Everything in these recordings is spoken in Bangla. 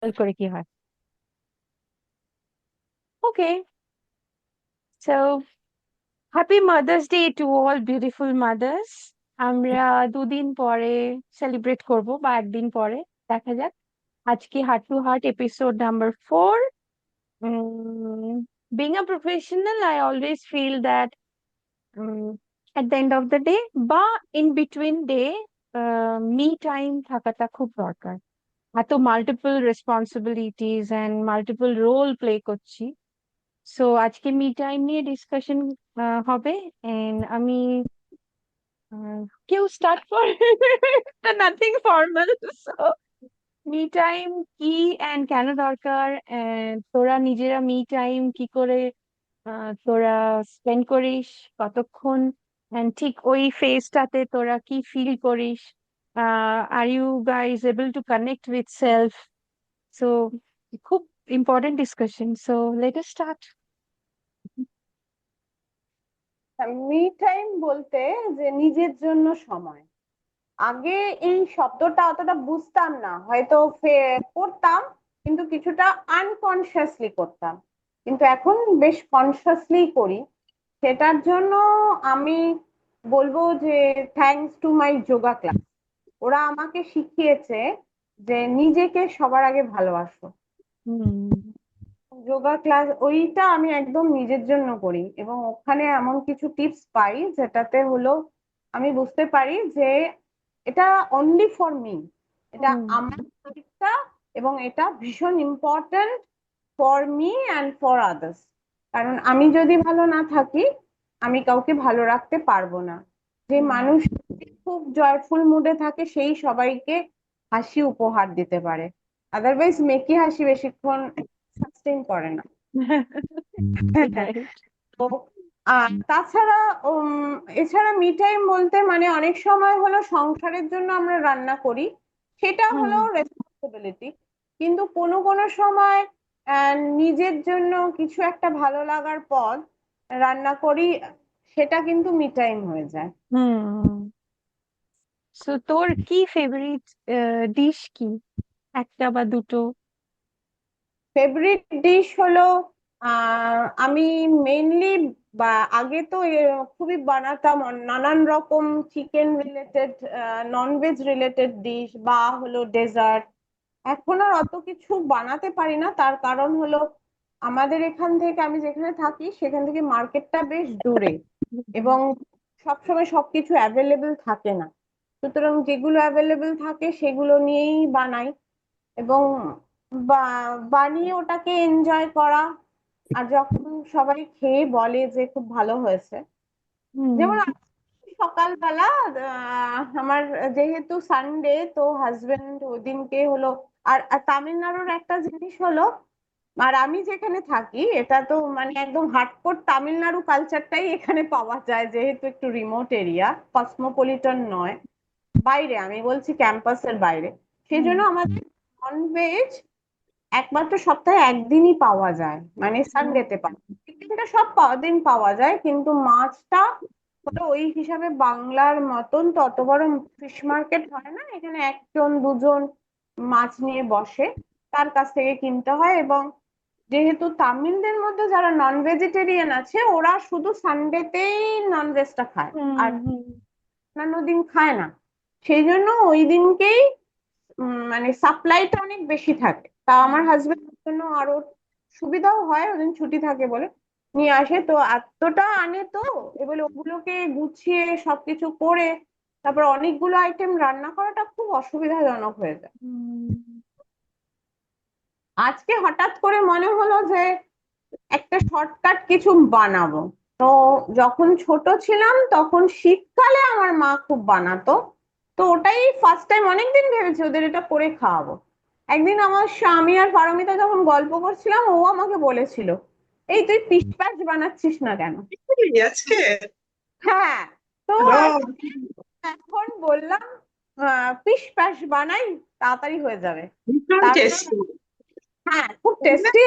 করে কি হয়। Okay, so happy mother's day to all beautiful mothers. আমরা দুদিন পরে সেলিব্রেট করব বা একদিন পরে, দেখা যাক। আজকে heart to heart episode number 4। Being a professional, I always feel that at the end of the day বা in between day, me time থাকাটা খুব দরকার। এত multiple responsibilities and multiple role play করছি। সো আজকে মি টাইম নিয়ে ডিসকাশন হবে। এন্ড আমি কেউ স্টার্ট করে nothing formal. So me time কি এন্ড কেন দরকার, এন্ড তোরা নিজেরা মি টাইম কি করে তোরা স্পেন্ড করিস, কতক্ষণ, এন্ড ঠিক ওই ফেজটাতে তোরা কি ফিল করিস, are you guys able to connect with self? So খুব important discussion, so let us start. Me time বলতে যে নিজের জন্য সময়। আগে এই শব্দটা অতটা বুঝতাম না, হয়তো করতাম, কিন্তু কিছুটা আনকনসিয়াসলি করতাম, কিন্তু এখন বেশ কনসিয়াসলি করি। সেটার জন্য আমি বলবো যে thanks to my yoga class. ওরা আমাকে শিখিয়েছে যে নিজেকে সবার আগে ভালোবাসো। হুম। যোগা ক্লাস ওইটা আমি একদম নিজের জন্য করি, এবং ওখানে এমন কিছু টিপস পাই যেটাতে হলো আমি বুঝতে পারি যে এটা অনলি ফর মি, এটা হুম। আমার শরীরটা, এবং এটা ভীষণ important for me and for others. কারণ আমি যদি ভালো না থাকি, আমি কাউকে ভালো রাখতে পারবো না। যে হুম। মানুষ খুব জয়ফুল মুডে থাকে সেই সবাইকে হাসি উপহার দিতে পারে, আদারওয়াইজ মেকি হাসি বেশিক্ষণ সাস্টেইন করে না। রাইট। তো তাছাড়া এছাড়া মি টাইম বলতে মানে অনেক সময় হলো সংসারের জন্য আমরা রান্না করি, সেটা হুম। হলো রেসপন্সিবিলিটি। কিন্তু কোনো কোনো সময় নিজের জন্য কিছু একটা ভালো লাগার পর রান্না করি, সেটা কিন্তু মি টাইম হয়ে যায়। হুম। সো তোর কি ফেভারিট ডিশ কি, একটা বা দুটো? ফেভারিট ডিশ হলো আমি মেইনলি বা আগে তো খুবই বানাতাম নানান রকম chicken related, non veg related dish বা হলো ডেজার্ট। এখন আর অত কিছু বানাতে পারি না, তার কারণ হলো আমাদের এখান থেকে, আমি যেখানে থাকি সেখান থেকে মার্কেটটা বেশ দূরে, এবং সবসময় সবকিছু অ্যাভেলেবেল থাকে না। সুতরাং যেগুলো অ্যাভেলেবেল থাকে সেগুলো নিয়েই বানাই, এবং বানিয়ে ওটাকে এনজয় করা। আর যখন সবাই খেয়ে বলে যে খুব ভালো হয়েছে, হুম। যেমন আজকে সকালবেলা আমার যেহেতু সানডে, তো হাজবেন্ড ওদিনকে হলো। আর তামিলনাড়ুর একটা জিনিস হলো, আর আমি যেখানে থাকি এটা তো মানে একদম হার্ডকোর তামিলনাড়ু কালচারটাই এখানে পাওয়া যায়, যেহেতু একটু রিমোট এরিয়া, কসমোপলিটন নয়, বাইরে, আমি বলছি ক্যাম্পাসের বাইরে। সেই হুম। জন্য আমাদের ননভেজ একমাত্র সপ্তাহে একদিনই পাওয়া যায়, মানে সানডেতে পাওয়া যায়। চিকেনটা সব দিন পাওয়া যায়, কিন্তু মাছটা হলো ওই হিসাবে বাংলার মতন তো অত বড় ফিশ মার্কেট হয় না এখানে, একজন দুজন মাছ নিয়ে বসে, তার কাছ থেকে কিনতে হয়। এবং যেহেতু তামিলদের মধ্যে যারা নন ভেজিটেরিয়ান আছে, ওরা শুধু সানডেতেই ননভেজটা খায়, আর হুম। অন্যান্য দিন খায় না। সেই জন্য ওই দিনকেই মানে সাপ্লাইটা অনেক বেশি থাকে। তা আমার হাজবেন্ডের জন্য আরো সুবিধাও হয়, ওদিন ছুটি থাকে বলে নিয়ে আসে। তো এতটা আনে, তো এবারে ওগুলোকে গুছিয়ে সবকিছু করে তারপর অনেকগুলো আইটেম রান্না করাটা খুব অসুবিধাজনক হয়ে যায়। হুম। আজকে হঠাৎ করে মনে হলো যে একটা শর্টকাট কিছু বানাবো। তো যখন ছোট ছিলাম তখন শীতকালে আমার মা খুব বানাতো, তো ওটাই ফার্স্ট টাইম অনেকদিন ভেবেছি ওদের এটা করে খাওয়াবো। একদিন আমার স্বামী আর পারমিতা যখন গল্প করছিলাম, ও আমাকে বলেছিল, এই তুই পিস প্যাচ বানাচ্ছিস না কেন? এই আজকে হ্যাঁ। তো ভালো। এখন এখন বললাম পিস প্যাচ বানাই, তাড়াতাড়ি হয়ে যাবে। ভীষণ তারপর টেস্টি। হ্যাঁ, খুব তাই না? টেস্টি,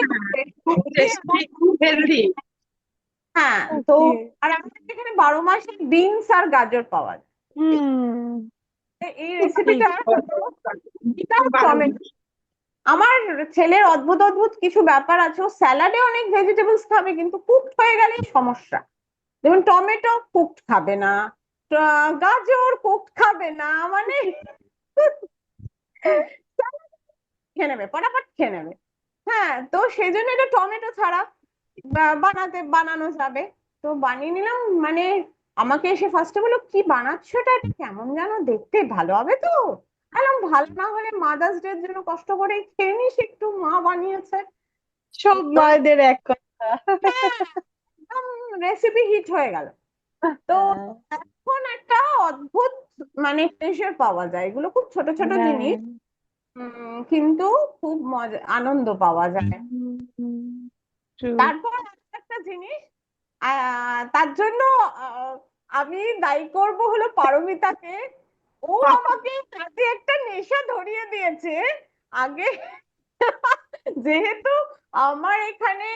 খুব টেস্টি, খুব হেলদি। হ্যাঁ। তো ওকে। আর আমাদের এখানে 12 মাসে বিনস আর গাজর পাওয়া যায়। হুম। এই ঠিক। রেসিপিটা বারো টমেটো, আমার ছেলের অদ্ভুত অদ্ভুত কিছু ব্যাপার আছে, ও স্যালাডে অনেক ভেজিটেবলস খাবে কিন্তু কুকড হয়ে গেলেই সমস্যা। যেমন টমেটো কুকড খাবে না, গাজর কুকড খাবে না, মানে খেয়ে নেবে, পটাপট খেয়ে নেবে। হ্যাঁ, তো সেই জন্য এটা টমেটো ছাড়া বানানো যাবে। তো বানিয়ে নিলাম, মানে আমাকে এসে ফার্স্টে বললো কি বানাচ্ছ এটা, এটা কেমন যেন দেখতে, ভালো হবে তো? বললাম ভালো না হলে মাদার্স ডে এর জন্য কষ্ট করে খেয়ে নিস একটু, মা বানিয়েছে। সব তো মায়েদের এক কথা। হ্যাঁ, একদম রেসিপি হিট হয়ে গেল। তো এখন একটা অদ্ভুত মানে প্লেজার পাওয়া যায়, এগুলো খুব ছোট ছোট জিনিস, কিন্তু খুব মজা আনন্দ পাওয়া যায়। ট্রু। তারপর একটা জিনিস, তার জন্য আহ, আমি দায়ী করব হলো পারমিতাকে। ও আমাকে কাজে একটা নেশা ধরিয়ে দিয়েছে। আগে যেহেতু আমার এখানে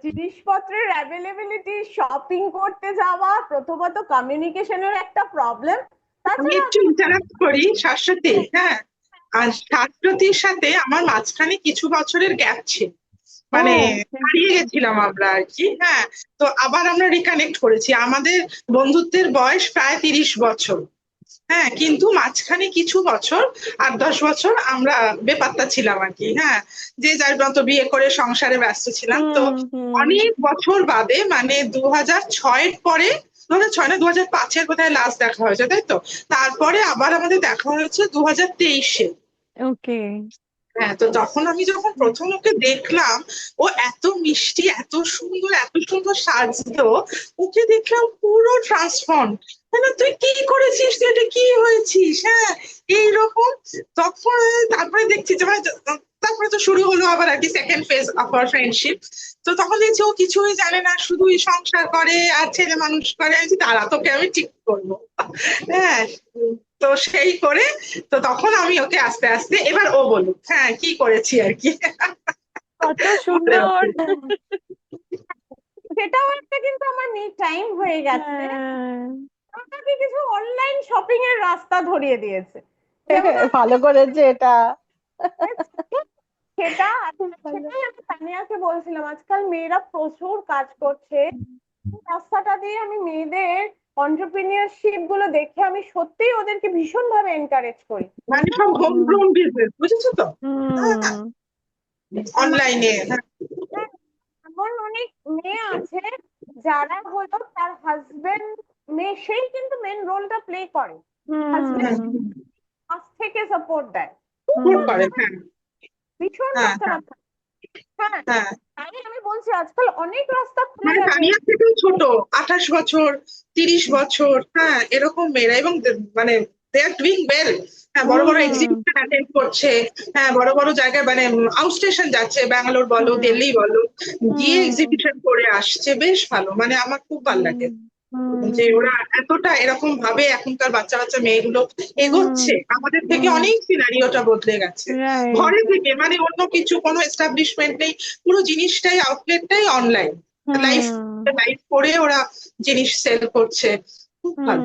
জিনিসপত্রের অ্যাভেলেবিলিটি, শপিং করতে যাওয়া, প্রথমত কমিউনিকেশনের একটা প্রবলেম, আমি তাছাড়া একটু ইন্টারাপ্ট করি শাশ্বতী। হ্যাঁ, আর শাশ্বতীর সাথে আমার মাঝখানে কিছু বছরের গ্যাপ ছিল, মানে হারিয়ে গেছিলাম আমরা আর কি। হ্যাঁ, তো আবার আমরা রিকানেক্ট করেছি। আমাদের বন্ধুত্বের বয়স প্রায় 30 বছর। হ্যাঁ, কিন্তু মাঝখানে কিছু বছর, 8-10 বছর আমরা বেপাত্তা ছিলাম আর কি। হ্যাঁ, যে যার মতো বিয়ে করে সংসারে ব্যস্ত ছিলাম। তো অনেক বছর বাদে, মানে 2006-এর পরে, 2006 না 2005-এর বোধহয় লাস্ট দেখা হয়েছে, তাই তো? তারপরে আবার আমাদের দেখা হয়েছে 2023-এ। ওকে। হ্যাঁ, তো যখন প্রথম ওকে দেখলাম, ও এত মিষ্টি, এত সুন্দর সাজতো, ওকে দেখলাম পুরো ট্রান্সফর্ম। তুই কি করেছিস, তুই এটা কি হয়েছিস? হ্যাঁ, এইরকম। তখন তারপরে দেখছি যে তারপরে তো শুরু হলো আবার আর কি second phase of our friendship. তো তখন দেখছি ও কিছুই জানে না, শুধুই সংসার করে আর ছেলে মানুষ করে। আমি বলছি, দাঁড়া, তোকে আমি ঠিক করবো। হ্যাঁ, তো সেই করে, তো তখন আমি ওকে আস্তে আস্তে, এবার ও বলুক হ্যাঁ কি করেছি আর কি। কত সুন্দর। সেটাও একটা কিন্তু আমার মি টাইম হয়ে গেছে। হ্যাঁ। আমাকে কিছু অনলাইন শপিং এর রাস্তা ধরিয়ে দিয়েছে, যেমন ভালো করেছে এটা। সেটা ভালো। সেটাই আমি তানিয়াকে বলছিলাম, আজকাল মেয়েরা প্রচুর কাজ করছে, এই রাস্তাটা দিয়ে আমি মেয়েদের অন্টারপ্রিনিয়রশিপ গুলো দেখে আমি সত্যিই ওদেরকে ভীষণ ভাবে এনকারেজ করি। মানে সব হোম গ্রোন বিজনেস, বুঝেছো তো? হুম। অনলাইনে। এমন অনেক মেয়ে আছে যারা হলো তার হাজবেন্ড, মেয়ে সেই কিন্তু মেন রোলটা প্লে করে, হাজবেন্ড কাছ থেকে সাপোর্ট দেয়, খুব করে। হ্যাঁ, ভীষণ হ্যাঁ, হ্যাঁ, বাচ্চা। হ্যাঁ, হ্যাঁ। তাই আমি বলছি আজকাল অনেক রাস্তা খুলে মানে গেছে। তানিয়া থেকেও ছোট, 28 বছর, 30 বছর, হ্যাঁ, এরকম মেয়েরা, এবং মানে দে আর ডুইং ওয়েল। হ্যাঁ, বড় বড় এক্সিবিশন অ্যাটেন্ড করছে। হ্যাঁ, বড় বড় জায়গায়, মানে আউট স্টেশন যাচ্ছে, ব্যাঙ্গালোর বলো, দিল্লি বলো, গিয়ে এক্সিবিশন করে আসছে। বেশ ভালো, মানে আমার খুব ভালো লাগে যে ওরা এতটা এরকম ভাবে এখনকার বাচ্চা বাচ্চা মেয়েগুলো এগোচ্ছে। আমাদের থেকে অনেক সিনারিওটা বদলে গেছে। ঘরে থেকে, মানে অন্য কিছু, কোনো এস্টাবলিশমেন্ট নেই, পুরো জিনিসটাই, আউটলেটটাই অনলাইন। লাইভ লাইভ করে ওরা জিনিস সেল করছে। খুব ভালো।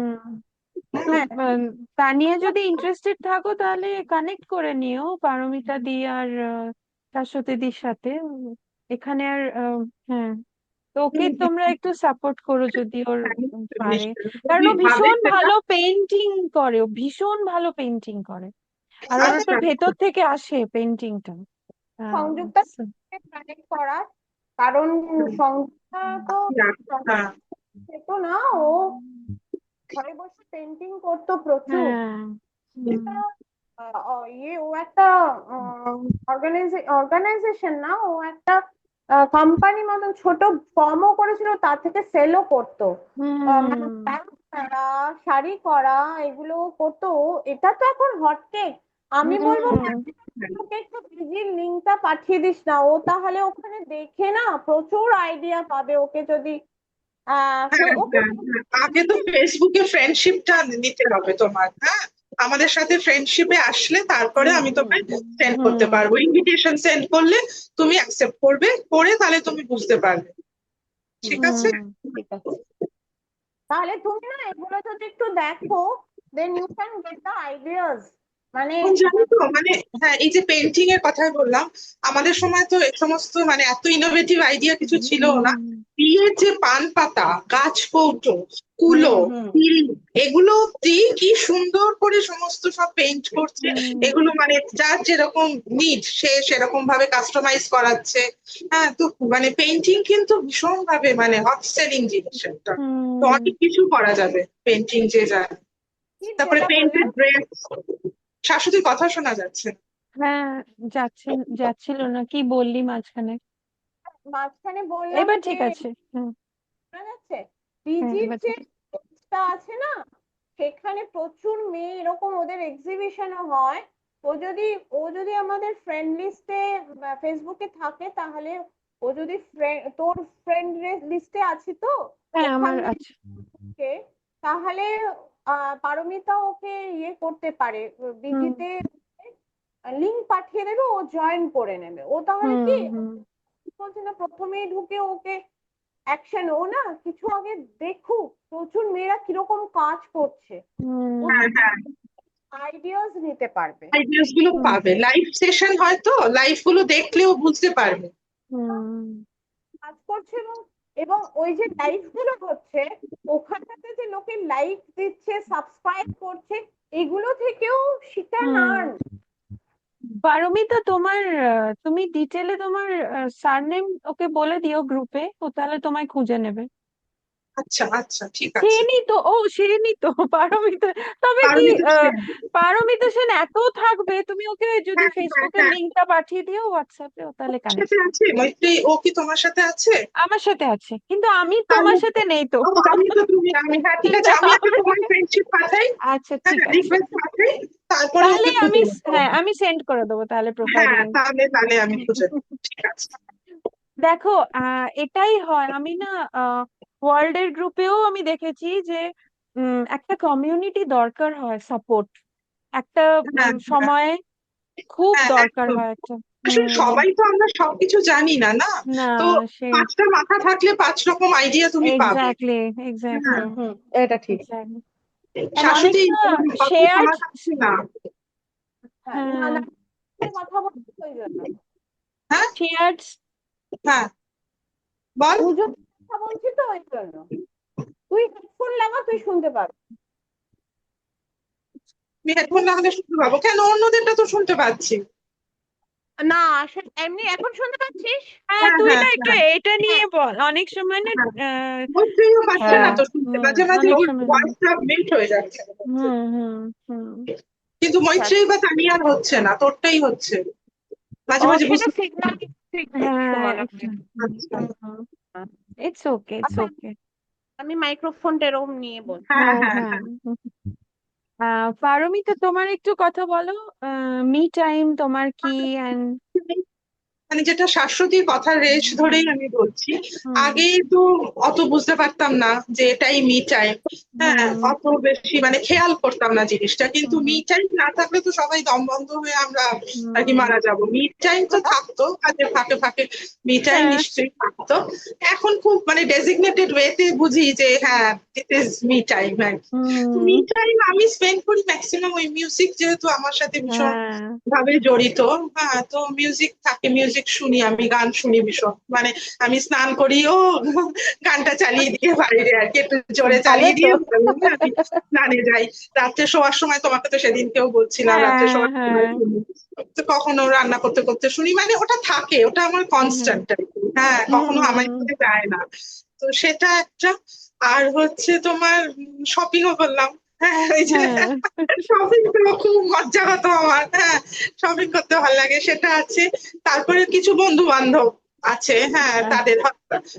তানিয়া যদি ইন্টারেস্টেড থাকো তাহলে কানেক্ট করে নিও পারমিতা দি আর শাশ্বতী দির সাথে। এখানে আর হ্যাঁ, তো ওকে তোমরা একটু সাপোর্ট করো যদি ওর পারে, কারণ ও ভীষণ ভালো পেন্টিং করে, ও ভীষণ ভালো পেন্টিং করে, আর ওর তো ভেতর থেকে আসে পেন্টিংটা। সংযুক্তা কানেক্ট করার কারণ সংযুক্তা তো সেতো না, ও ঘরে বসে পেন্টিং করতো প্রচুর। ও একটা অর্গানাইজেশন না, ও একটা কোম্পানি মতন ছোট ফর্মও করেছিল, তার থেকে সেলও করতো। মানে ব্যাগ করা, শাড়ি করা, এগুলো করতো। এটা তো এখন হটকেক। আমি বলবো ওকে একটু পিজির লিঙ্কটা পাঠিয়ে দিস না, ও তাহলে ওখানে দেখে না প্রচুর আইডিয়া পাবে। ওকে যদি ওকে আগে তো ফেসবুকে ফ্রেন্ডশিপটা নিতে হবে তোমার। হ্যাঁ, আমাদের সাথে ফ্রেন্ডশিপে আসলে তারপরে আমি তোমায় সেন্ড করতে পারবো। ইনভিটেশন সেন্ড করলে তুমি অ্যাকসেপ্ট করবে, করে তাহলে তুমি বুঝতে পারবে। ঠিক আছে? ঠিক আছে। তাহলে তুমি না এগুলো যদি একটু দেখো, then you can get the ideas মানে এখন জানো তো মানে হ্যাঁ এই যে পেন্টিং এর কথাই বললাম, আমাদের সময় তো এই সমস্ত মানে এত ইনোভেটিভ আইডিয়া কিছু ছিল না। হুম বিয়ের যে পান পাতা, গাছ কৌটো, কুলো, হুম তিল, এগুলো দিয়ে কি সুন্দর করে সমস্ত সব পেইন্ট করছে। হুম এগুলো মানে যার যেরকম নিড সে সেরকম ভাবে কাস্টমাইজ করাচ্ছে। হ্যাঁ, তো মানে পেইন্টিং কিন্তু ভীষণ ভাবে মানে হট সেলিং জিনিস একটা। তো হুম অনেক কিছু করা যাবে পেইন্টিং যে যায়। কি তারপরে যেটা বললে পেইন্টেড ড্রেস। শাশুড়ির কথা শোনা যাচ্ছে। হ্যাঁ যাচ্ছিল না, কি বললি মাঝখানে? মাঝখানে বললাম এবার যে ঠিক আছে। হুম। শোনা যাচ্ছে হ্যাঁ পিজির এবার যে ঠিক আছে। টা আছে না, সেখানে প্রচুর মেয়ে এরকম ওদের এক্সিবিশনও হয়। ও যদি আমাদের ফ্রেন্ড লিস্টে ফেসবুকে থাকে, তাহলে ও যদি তোর ফ্রেন্ড লিস্টে আছে তো হ্যাঁ ওখান আমার থেকে আছে। ওকে, তাহলে পারমিতা ওকে ইয়ে করতে পারে, হুম বিজিতে লিংক পাঠিয়ে দেবে, ও জয়েন করে নেবে। ও তাহলে হুম কি হুম বলছে না, প্রথমেই ঢুকে ওকে অ্যাকশন, ও না কিছু আগে দেখুক প্রচুর মেয়েরা কিরকম কাজ করছে, ও হুম হ্যাঁ হ্যাঁ, আইডিয়াস নিতে পারবে। আইডিয়াস গুলো হুম পাবে, লাইভ সেশন হয়তো লাইভ গুলো দেখলেও বুঝতে পারবে। হুম কাজ করছে, এবং এবং ওই যে লাইভ গুলো হচ্ছে, ওখানটাতে যে লোকে লাইক দিচ্ছে, সাবস্ক্রাইব করছে, এগুলো থেকেও শিকার হুম। আর্ন। পারমিতা, তুমি ডিটেলে তোমার সারনেম ওকে বলে দিও গ্রুপে, ও তাহলে তোমায় খুঁজে নেবে। আচ্ছা আচ্ছা, ঠিক আছে। সেনই তো, সেনই তো পারমিতা। তবে কি পারমিতা সেন। পারমিতা সেন এত থাকবে, তুমি ওকে যদি হ্যাঁ হ্যাঁ ফেসবুকের হ্যাঁ, লিঙ্কটা পাঠিয়ে দিও হোয়াটসঅ্যাপে, ও তাহলে তোমার কানেক্ট। সাথে আছে মৈত্রী? ও কি তোমার সাথে আছে? আমার সাথে আছে, কিন্তু আমি তাহলে তোমার সাথে নেই তো। ও, আমি তো তুমি আমি, হ্যাঁ ঠিক আছে, আমি একটা তোমার ফ্রেন্ডশিপ পাঠাই। আচ্ছা হ্যাঁ, ঠিক আছে। রিকোয়েস্ট পাঠাই, তারপরে তাহলে ওকে আমি খুঁজে নেবো। হ্যাঁ আমি সেন্ড করে দেবো তাহলে প্রোফাইল হ্যাঁ, লিঙ্ক। তাহলে তাহলে আমি খুঁজে নেবো, ঠিক আছে। দেখো, এটাই হয়। আমি না ওয়ার্ল্ড এর গ্রুপেও আমি দেখেছি যে একটা কমিউনিটি দরকার হয়, সাপোর্ট একটা হ্যাঁ হ্যাঁ সময়ে খুব হ্যাঁ, দরকার একদম। হয় একটা। আসলে হুম। সবাই তো আমরা সবকিছু জানি না, না? না তো সে পাঁচটা মাথা থাকলে পাঁচ রকম আইডিয়া তুমি পাবে। এক্স্যাক্টলি এক্স্যাক্টলি হ্যাঁ, এটা ঠিক। এক্স্যাক্টলি। শাশুড়ি অনেকটা কত শেয়ার্ড। আমার কাছে না। হ্যাঁ, না হ্যাঁ না, কথা বলতে ওই জন্য হ্যাঁ শেয়ার্ড। হ্যাঁ, বল। পুজোর কথা বলছি তো ওই জন্য। তুই হেডফোন লাগা, তুই শুনতে পাবি। আমি হেডফোন লাগালে শুনতে পাবো কেন? অন্যদেরটা তো শুনতে পাচ্ছি। না, এমনি এখন শুনতে পাচ্ছিস? হ্যাঁ, হ্যাঁ তুই হ্যাঁ না একটু হ্যাঁ এটা নিয়ে হ্যাঁ বল, অনেক সময় না হ্যাঁ, আহ, মৈত্রীও পাচ্ছে না হ্যাঁ তো শুনতে, মাঝে মাঝে অনেক ওর সময় না। ভয়েসটা মিউট হয়ে যাচ্ছে। হুম হুম হুম। কিন্তু মৈত্রী বা তানিয়ার হচ্ছে না, তোরটাই হচ্ছে মাঝে ও, মাঝে, সেটা বুঝতে সিগন্যাল ইস্যু হ্যাঁ মনে একটা হয়। পারছি। ইটস ওকে ইটস আচ্ছা, ওকে। আমি মাইক্রোফোনটা এরকম নিয়ে বলছি। হ্যাঁ হ্যাঁ হ্যাঁ হ্যাঁ। হ্যাঁ। পারমিতা, তোমার একটু কথা বলো, মি টাইম তোমার কি? এন্ড মানে যেটা শাশ্বতীর কথার রেশ ধরেই আমি বলছি, হুম আগে তো অত বুঝতে পারতাম না যে এটাই মি টাইম। হ্যাঁ, হুম অত বেশি মানে খেয়াল করতাম না জিনিসটা, কিন্তু হুম মি টাইম না থাকলে তো সবাই দম বন্ধ হয়ে আমরা আর কি হুম। মারা যাব। মি টাইম তো থাকতো, কাজের ফাঁকে ফাঁকে মি টাইম হ্যাঁ। নিশ্চয়ই থাকতো। এখন খুব মানে ডেজিগনেটেড ওয়েতে বুঝি যে হ্যাঁ, ইট ইজ মি টাইম। হ্যাঁ, তো মি হুম। টাইম আমি স্পেন্ড করি ম্যাক্সিমাম ওই মিউজিক, যেহেতু আমার সাথে ভীষণ হ্যাঁ। ভাবে জড়িত। হ্যাঁ, তো মিউজিক থাকে, মিউজিক শুনি, আমি গান শুনি ভীষণ, মানে আমি স্নান করিও গানটা চালিয়ে দিয়ে বাইরে আর কি একটু জোরে ভালো চালিয়ে তো। দিয়ে আমি স্নানে যাই। রাত্রে শোয়ার সময়, তোমাকে তো সেদিনকেও বলছিলাম, রাত্রে হ্যাঁ শোয়ার সময় হ্যাঁ। শুনি। তো কখনো রান্না করতে করতে শুনি, মানে ওটা থাকে, ওটা আমার হুম কনস্ট্যান্ট আর কি। হ্যাঁ, কখনো আমার হুম। সাথে যায় না। তো সেটা একটা। আর হচ্ছে তোমার শপিংও করলাম। হ্যাঁ, ওই যে হ্যাঁ শপিং তো খুব মজা হতো আমার। হ্যাঁ, শপিং করতে ভালো লাগে, সেটা আছে। তারপরে কিছু বন্ধু বান্ধব আছে, হ্যাঁ, আচ্ছা। তাদের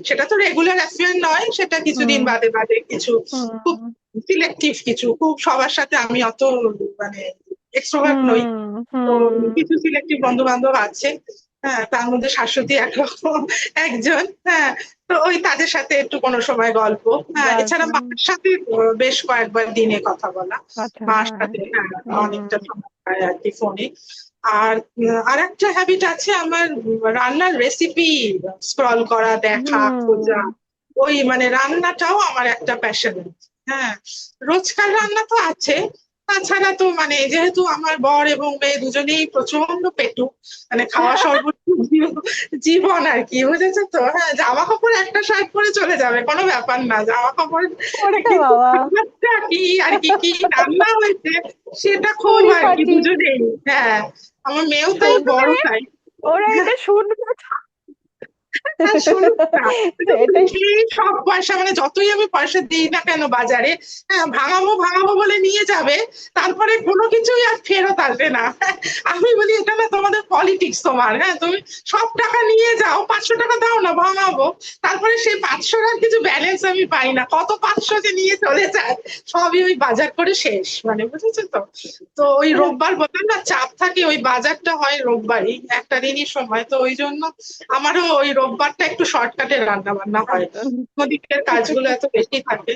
সেটা তো রেগুলার অ্যাফেয়ার নয়, সেটা কিছুদিন হুম বাদে বাদে কিছু, খুব হুম সিলেক্টিভ কিছু, খুব সবার সাথে আমি অত মানে এক্সট্রোভার্ট নই। হুম তো হুম। কিছু সিলেক্টিভ বন্ধু বান্ধব আছে। হ্যাঁ, তার মধ্যে শাশ্বতী একরকম একজন। হ্যাঁ, তো ওই তাদের সাথে একটু কোনো সময় গল্প। হ্যাঁ, গল্প, এছাড়া মার সাথে বেশ কয়েকবার দিনে কথা বলা। কথা মার হয়। সাথে হ্যাঁ হুম অনেকটা সময় হয় আর কি ফোনে। আর আর একটা হ্যাবিট আছে আমার, রান্নার রেসিপি স্ক্রল করা, দেখা, খোঁজা। হুম ওই মানে রান্নাটাও আমার একটা প্যাশন। হ্যাঁ, রোজকার রান্না তো আছে, তাছাড়া তো মানে যেহেতু আমার বর এবং মেয়ে দুজনেই প্রচন্ড পেটু, মানে খাওয়া সর্বস্ব জীবন আর কি, বুঝেছো তো। হ্যাঁ, জামা কাপড় একটা শার্ট পরে চলে যাবে, কোনো ব্যাপার না, জামা কাপড়, ওরে কিন্তু বাবা, খাবারটা কি আর কি কি রান্না হয়েছে সেটা খুব আর কি পরিপাটি। দুজনেই। হ্যাঁ, আমার মেয়েও তাই, শুনবে, বড় তাই। ওরা এটা শুনবে। হ্যাঁ, শুনুন না, এটাই সেই সব পয়সা মানে যতই আমি পয়সা দিই না কেন বাজারে, হ্যাঁ ভাঙাবো ভাঙাবো বলে নিয়ে যাবে, তারপরে কোনো কিছুই আর ফেরত আসবে না। আমি বলি এটা না তোমাদের পলিটিক্স, তোমার, হ্যাঁ তুমি সব টাকা নিয়ে যাও, 500 টাকা দাও না ভাঙাবো, তারপরে সেই 500 আর কিছু ব্যালেন্স আমি পাই না, কত 500 যে নিয়ে চলে যায়, সবই ওই বাজার করে শেষ, মানে বুঝেছো তো। তো ওই রোববার বললাম না চাপ থাকে, ওই বাজারটা হয় রোববারই একটা দিনই সময়, তো ওই জন্য আমারও ওই রোববারটা একটু শর্টকাটে রান্না বান্না হয়, ওদিকের কাজগুলো এত বেশি থাকে।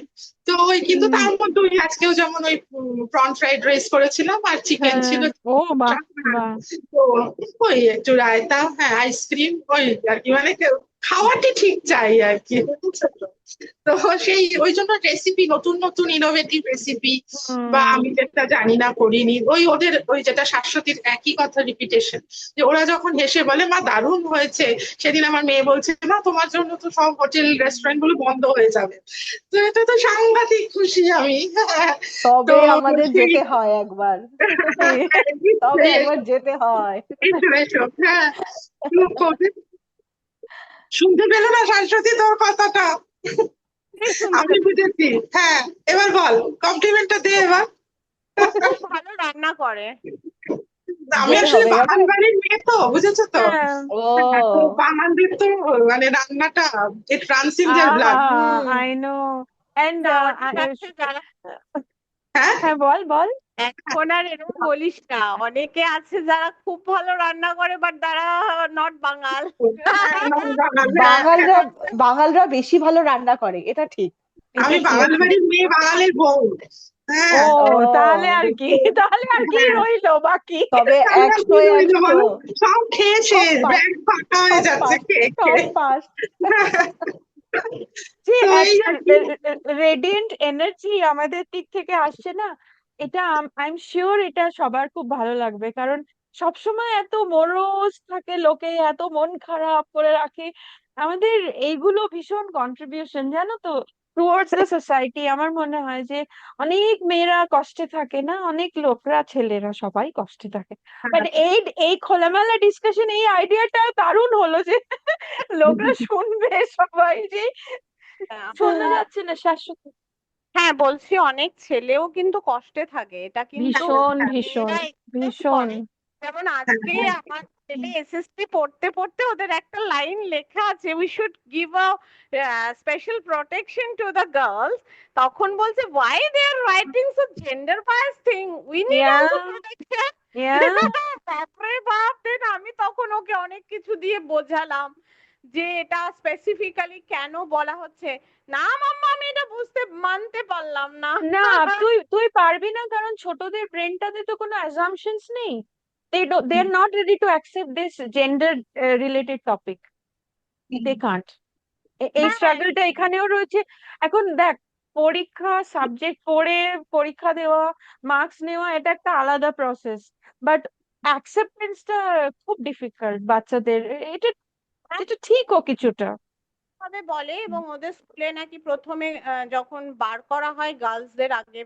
তো ওই কিন্তু তার মধ্যে ওই আজকেও যেমন ওই প্রন ফ্রাইড রাইস করেছিলাম আর চিকেন হ্যাঁ, ছিল। ও বাহ, বাহ। তো ওই একটু রায়তা, হ্যাঁ আইসক্রিম, ওই আর কি, মানে খাওয়াটি ঠিক চাই আর কি, বুঝেছো তো। তো সেই ওই জন্য রেসিপি, নতুন নতুন ইনোভেটিভ রেসিপি, বা আমি যেটা জানি না করিনি, ওই ওদের ওই যেটা শাশ্বতীর একই কথা রিপিটেশন, যে ওরা যখন হেসে বলে মা দারুণ হয়েছে, সেদিন আমার মেয়ে বলছে না তোমার জন্য তো সব হোটেল রেস্টুরেন্ট গুলো বন্ধ হয়ে যাবে, তো এটা তো সাংঘাতিক খুশি আমি। হ্যাঁ, তো তবে আমাদের সেই যেতে হয় একবার, তবে একবার যেতে হয়। এসো এসো, হ্যাঁ, শুনতে পেলো না শাশ্বতী তোর কথাটা? আমি বুঝেছি। হ্যাঁ, এবার বল, কমপ্লিমেন্টটা দে এবার। খুব ভালো রান্না করে। আমি যেতে আসলে হবে বাঙাল গেছে। বাড়ির মেয়ে তো, বুঝেছো তো। হ্যাঁ, ও হ্যাঁ, তো বাঙালদের তো মানে রান্নাটা it runs in their blood. I know. And না, অনেক আছে যারা, হ্যাঁ, হ্যাঁ, বল বল। এখন আর এরকম বলিস না, অনেকে আছে যারা খুব ভালো রান্না করে বাট তারা নট বাঙাল। বাঙাল, হ্যাঁ। বাঙালরা, বাঙালরা বেশি ভালো রান্না করে, এটা ঠিক। আমি এটা বাঙাল ঠিক। বাড়ির মেয়ে, বাঙালের বউ। ও, হ্যাঁ, তাহলে আর ও কি, তাহলে আর কি হ্যাঁ, রইলো বাকি? তবে তাহলে আর কি 100-এ রইলো 100, বলো, সব খেয়ে সব শেষ, পাস, ব্যাগ ফাঁকা হয়ে সব যাচ্ছে পাস, খেয়ে সব খেয়ে। পাস। যে তো এই একটা আর কি। রেডিয়েন্ট এনার্জি আমাদের দিক থেকে আসছে না, এটা আই এম শিওর এটা সবার খুব ভালো লাগবে, কারণ সবসময় এত মরোজ থাকে লোকে, এত মন খারাপ করে রাখে। আমাদের এইগুলো ভীষণ কন্ট্রিবিউশন, জানো তো, টুয়ার্ডস দ্য সোসাইটি। আমার মনে হয় যে অনেক মেয়েরা কষ্টে থাকে না, অনেক লোকরা, ছেলেরা সবাই কষ্টে থাকে, বাট এই এই খোলামেলা ডিসকাশন, এই আইডিয়াটা দারুণ হলো যে লোকরা শুনবে সবাই, যে শোনা যাচ্ছে না শাশ্বত। হ্যাঁ, বলছি অনেক ছেলেও কিন্তু কষ্টে থাকে, এটা কিন্তু ভীষণ ভীষণ মেয়েরা এক্সেপ্ট ভীষণ। করে। যেমন আজকে আমার ছেলে এসএসসি পড়তে পড়তে ওদের একটা লাইন লেখা আছে, we should give a special protection to the girls. তখন বলছে why they are writing so gender bias thing, we need yeah, also protection. Yeah. বাপরে বাপ, দেন আমি তখন ওকে অনেক কিছু দিয়ে বোঝালাম যে এটা স্পেসিফিক্যালি কেন বলা হচ্ছে। না মাম্মা, আমি এটা বুঝতে মানতে পারলাম না। না, তুই তুই পারবি না, কারণ ছোটদের ব্রেনটাতে তো কোনো অ্যাজাম্পশনস নেই। They are not ready to accept this gender related topic. They can't. এই হ্যাঁ, স্ট্রাগলটা এখানেও রয়েছে। এখন দেখ, পরীক্ষা, সাবজেক্ট পড়ে পরীক্ষা দেওয়া, মার্কস নেওয়া, এটা একটা আলাদা প্রসেস, বাট অ্যাকসেপ্টেন্সটা খুব ডিফিকাল্ট বাচ্চাদের। এটা এটা ঠিকও কিছুটা। ভাবে বলে, এবং ওদের স্কুলে নাকি প্রথমে যখন বার করা হয় গার্লসদের আগে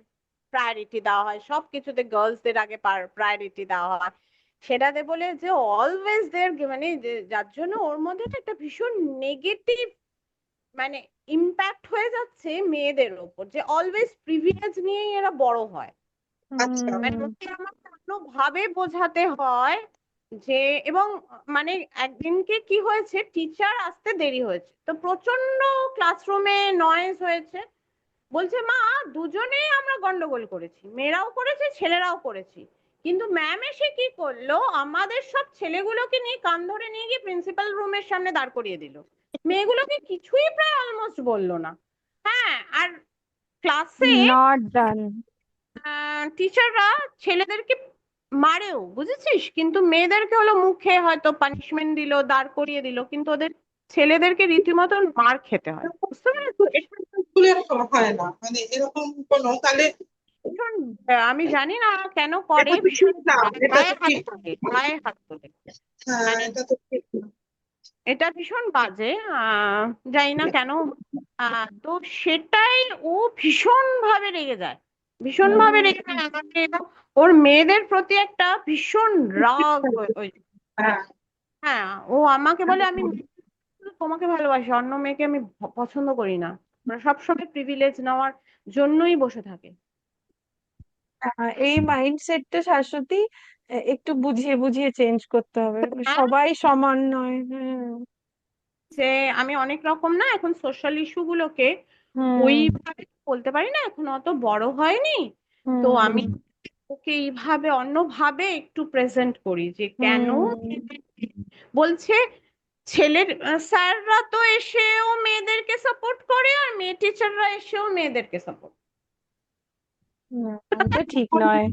প্রায়োরিটি দেওয়া হয়, সবকিছুতে গার্লসদের আগে প্রায়োরিটি দেওয়া হয়। সেটাতে বলে যে অলওয়েজ দের, মানে যার জন্য ওর মধ্যে না একটা ভীষণ নেগেটিভ মানে ইম্প্যাক্ট হয়ে যাচ্ছে মেয়েদের ওপর, যে অলওয়েজ প্রিভিলেজ নিয়েই এরা বড় হয়। আচ্ছা, মানে ওকে আমার ভাবে বোঝাতে হয় যে, এবং মানে একদিনকে কি হয়েছে, টিচার আসতে দেরি হয়েছে, তো প্রচন্ড ক্লাসরুমে নয়েজ হয়েছে। বলছে মা, দুজনেই আমরা গন্ডগোল করেছি, মেয়েরাও করেছে ছেলেরাও করেছি, কিন্তু ম্যাম এসে কি করলো, আমাদের সব ছেলেগুলোকে নিয়ে কান ধরে নিয়ে গিয়ে প্রিন্সিপাল রুমের সামনে দাঁড় করিয়ে দিল, মেয়েগুলোকে কিছুই প্রায় অলমোস্ট বললো না। হ্যাঁ, আর ক্লাসে নট ডান। টিচাররা ছেলেদেরকে মারেও, বুঝেছিস, কিন্তু মেয়েদেরকে হলো মুখে হয়তো পানিশমেন্ট দিল, দাঁড় করিয়ে দিল, কিন্তু ওদের ছেলেদেরকে রীতিমতন মার খেতে হয়, বুঝতে পেরেছিস? এটা স্কুলে হয় না, মানে এরকম কোনো, তাহলে ভীষণ আমি জানি না কেন এটা করে, তো ভীষণ ঠিক না, এটা গায়ে তো হাত ঠিক না। তোলে, গায়ে হাত তোলে। হ্যাঁ, মানে এটা তো ঠিক না। এটা ভীষণ বাজে, জানি না কেন। তো সেটাই ও ভীষণ ভাবে রেগে যায়, ভীষণ ভাবে রেগে যায় আমাকে, এবং ওর মেয়েদের প্রতি একটা ভীষণ রাগ হ্যাঁ, হ্যাঁ, ও আমাকে বলে আমি শুধু তোমাকে ভালোবাসি, অন্য মেয়েকে আমি পছন্দ করি না। মানে সবসময় প্রিভিলেজ নেওয়ার জন্যই বসে থাকে। এই মাইন্ডসেটটা শাশ্বতী একটু বুঝিয়ে বুঝিয়ে চেঞ্জ করতে হবে, হ্যাঁ, সবাই সমান নয়। হ্যাঁ। যে আমি অনেক রকম না এখন সোশ্যাল ইস্যু গুলোকে হুম ওইভাবে বলতে পারি না, এখন অত বড় হয়নি। তো আমি হুম ওকে এইভাবে অন্যভাবে একটু প্রেজেন্ট করি যে কেন হুম বলছে ছেলের স্যাররা তো এসেও মেয়েদেরকে সাপোর্ট করে, আর মেয়ে টিচাররা এসেও মেয়েদেরকে সাপোর্ট। না, এটা ঠিক নয়।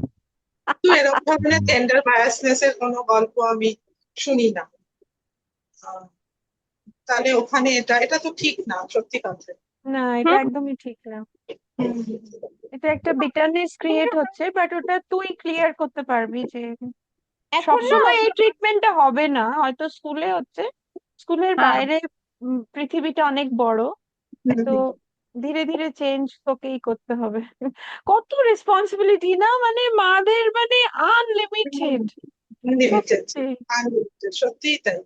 তো এরকম ধরনের জেন্ডার বায়াসনেস এর কোনো গল্প আমি শুনি না। আহ, তাহলে ওখানে এটা এটা তো ঠিক না, সত্যি কথা। না, এটা হুম। একদমই ঠিক না। হুম, এটা একটা বিটারনেস ক্রিয়েট হচ্ছে, বাট ওটা তুই ক্লিয়ার করতে পারবি যে এখন না সবসময় এই ট্রিটমেন্টটা হবে না, হয়তো স্কুলে হচ্ছে, স্কুলের হ্যাঁ, বাইরে পৃথিবীটা অনেক বড়। তো হুম, ধীরে ধীরে চেঞ্জ তোকেই করতে হবে। কত রেসপন্সিবিলিটি না, মানে মাদের মানে আনলিমিটেড। আনলিমিটেড, সত্যি। আনলিমিটেড, সত্যিই তাই।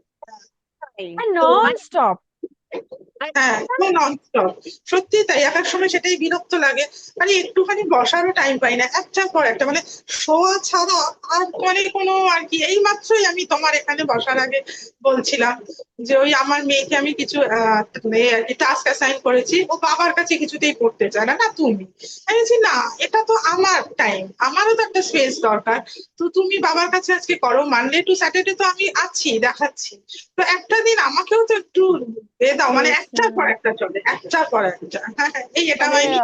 তাই। আর নন মানে স্টপ। হ্যাঁ, ননস্টপ, সত্যি তাই। এক এক সময় সেটাই বিরক্ত লাগে, মানে একটুখানি বসারও টাইম পাই না, একটার পর একটা, মানে শোয়া ছাড়া আর মানে কোনো আর কি। এই মাত্রই আমি তোমার এখানে বসার আগে বলছিলাম যে ওই আমার মেয়েকে আমি কিছু আর কি টাস্ক অ্যাসাইন করেছি, ও বাবার কাছে কিছুতেই পড়তে চায় না, না তুমি। আমি বলছি না, এটা তো আমার টাইম, আমারও তো একটা স্পেস দরকার। তো তুমি বাবার কাছে আজকে করো, মানডে টু স্যাটারডে তো আমি আছি, দেখাচ্ছি। তো একটা দিন আমাকেও তো একটু এ দাও, মানে একটার পর একটা চলে, একটার পর একটা। হ্যাঁ, এই এটা মানে হয়নি,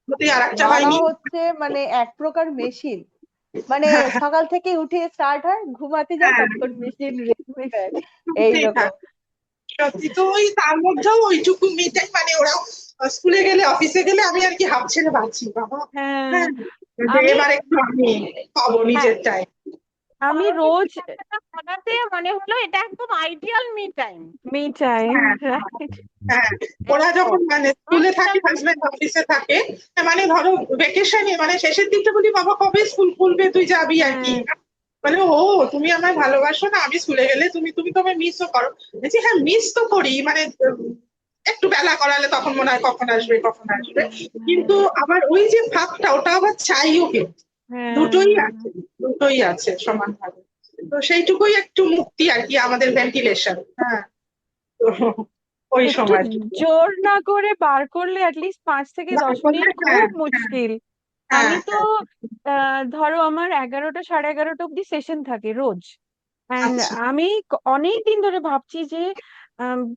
যদি আর একটা মারা হয়নি। হচ্ছে মানে এক প্রকার মেশিন। মানে হ্যাঁ, সকাল থেকে উঠে স্টার্ট হয়, ঘুমাতে যায়, হ্যাঁ, ততক্ষণ মেশিন রেডি হয় বুঝতেই এইরকম। থাক। সত্যি তো, ওই তার মধ্যেও ওইটুকু মিটাই, মানে ওরাও স্কুলে গেলে অফিসে গেলে আমি আর কি হাফ ছেড়ে বাঁচি বাবা। হ্যাঁ, হ্যাঁ, যে আমি এবার একটু আমি পাবো হ্যাঁ নিজের টাইম। আমি পরবর্তী রোজ কথাটা শোনাতে মনে হলো এটা একদম ideal me time. Me time, হ্যাঁ, রাইট। হ্যাঁ, ওরা একদম যখন মানে স্কুলে থাকে, হাজবেন্ড অফিসে থাকে, মানে ধরো ভেকেশনে মানে শেষের দিকটা বলি বাবা কবে স্কুল খুলবে, তুই যাবি আর কি। হ্যাঁ বলে ও তুমি আমায় ভালোবাসো না, আমি স্কুলে গেলে তুমি তুমি তো আমায় মিসও করো। বলছি হ্যাঁ, মিস তো করি, মানে একটু বেলা করালে তখন মনে হয় কখন আসবে কখন আসবে। কিন্তু আবার ওই যে ভাবটা, ওটা আবার চাইও, কিন্তু দুটোই হ্যাঁ আছে, দুটোই আছে সমানভাবে। তো সেইটুকুই একটু মুক্তি আর কি, আমাদের ভেন্টিলেশন। হ্যাঁ, তো ওই একটু সময়টুকু জোর না করে বার করলে অ্যাটলিস্ট 5 থেকে 10 মিনিট হ্যাঁ, খুব হ্যাঁ, মুশকিল। হ্যাঁ, আমি তো হ্যাঁ। ধরো আমার 11টা 11:30 অব্দি সেশন থাকে রোজ। অ্যান্ড আচ্ছা, আমি অনেক দিন ধরে ভাবছি যে